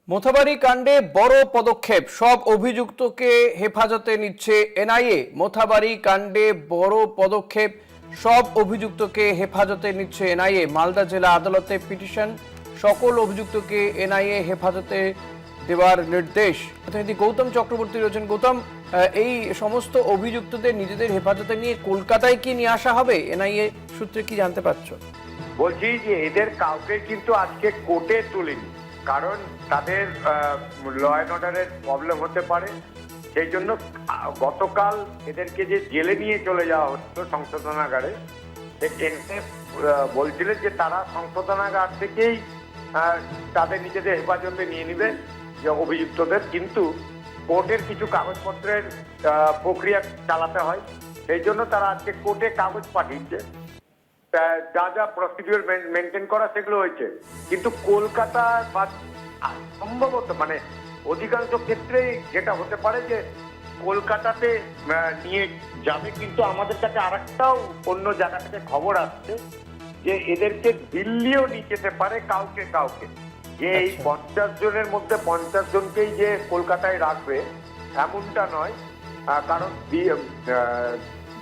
মোথাবাড়ি কাণ্ডে বড় পদক্ষেপ, সব অভিযুক্তকে হেফাজতে নিচ্ছে এনআইএ। মোথাবাড়ি কাণ্ডে বড় পদক্ষেপ, সব অভিযুক্তকে হেফাজতে নিচ্ছে এনআইএ। মালদা জেলা আদালতে পিটিশন, সকল অভিযুক্তকে এনআইএ হেফাজতে দেওয়ার নির্দেশ। প্রতিনিধি গৌতম চক্রবর্তী রয়েছেন। গৌতম, এই সমস্ত অভিযুক্তদের নিজেদের হেফাজতে নিয়ে কলকাতায় কি নিয়ে আসা হবে? এনআইএ সূত্রে কি জানতে পারছো? বলছি যে এদের কাউকে কিন্তু আজকে কোর্টে তুলিনি, কারণ তাদের ল অ্যান্ড অর্ডারের প্রবলেম হতে পারে। সেই জন্য গতকাল এদেরকে যে জেলে নিয়ে চলে যাওয়া হচ্ছিল সংশোধনাগারে, বলছিলেন যে তারা সংশোধনাগার থেকেই তাদের নিজেদের হেফাজতে নিয়ে নেবে যে অভিযুক্তদের, কিন্তু কোর্টের কিছু কাগজপত্রের প্রক্রিয়া চালাতে হয়। সেই জন্য তারা আজকে কোর্টে কাগজ পাঠিয়েছে, যা যা প্রসিডিওর মেনটেন করা সেগুলো হয়েছে। কিন্তু কলকাতা বা সম্ভবত মানে অধিকাংশ ক্ষেত্রেই যেটা হতে পারে যে কলকাতাতে নিয়ে যাবে, কিন্তু আমাদের কাছে আরেকটাও অন্য জায়গা থেকে খবর আসছে যে এদেরকে দিল্লিও নিয়ে যেতে পারে কাউকে কাউকে, যে এই 50 জনের মধ্যে 50 জনকেই যে কলকাতায় রাখবে এমনটা নয়। কারণ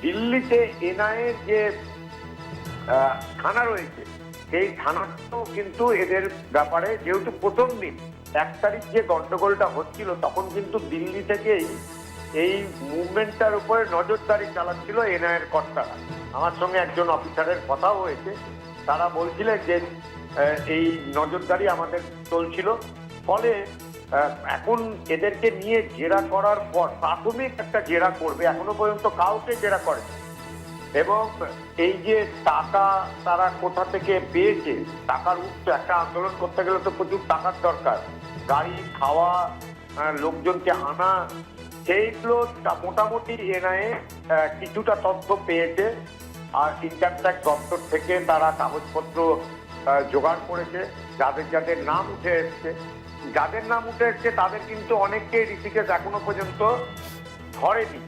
দিল্লিতে এনআইএর যে থানা রয়েছে, সেই থানাটাও কিন্তু এদের ব্যাপারে, যেহেতু প্রথম দিন 1 তারিখ যে গন্ডগোলটা হচ্ছিল, তখন কিন্তু দিল্লি থেকেই এই মুভমেন্টটার উপরে নজরদারি চালাচ্ছিল এনআইএর কর্তারা। আমার সঙ্গে একজন অফিসারের কথাও হয়েছে, তারা বলছিলেন যে এই নজরদারি আমাদের চলছিল। ফলে এখন এদেরকে নিয়ে জেরা করার পর প্রাথমিক একটা জেরা করবে, এখনো পর্যন্ত কাউকে জেরা করে। এবং এই যে টাকা তারা কোথা থেকে পেয়েছে, টাকার উৎস, একটা আন্দোলন করতে গেলে তো প্রচুর টাকার দরকার, গাড়ি, খাওয়া, লোকজনকে আনা, সেইগুলো মোটামুটি এনআইএ কিছুটা তথ্য পেয়েছে। আর ইনকাম ট্যাক্স দপ্তর থেকে তারা কাগজপত্র জোগাড় করেছে। যাদের যাদের নাম উঠে এসছে, তাদের কিন্তু অনেককেই ঋষিকেশ এখনো পর্যন্ত ধরেনি।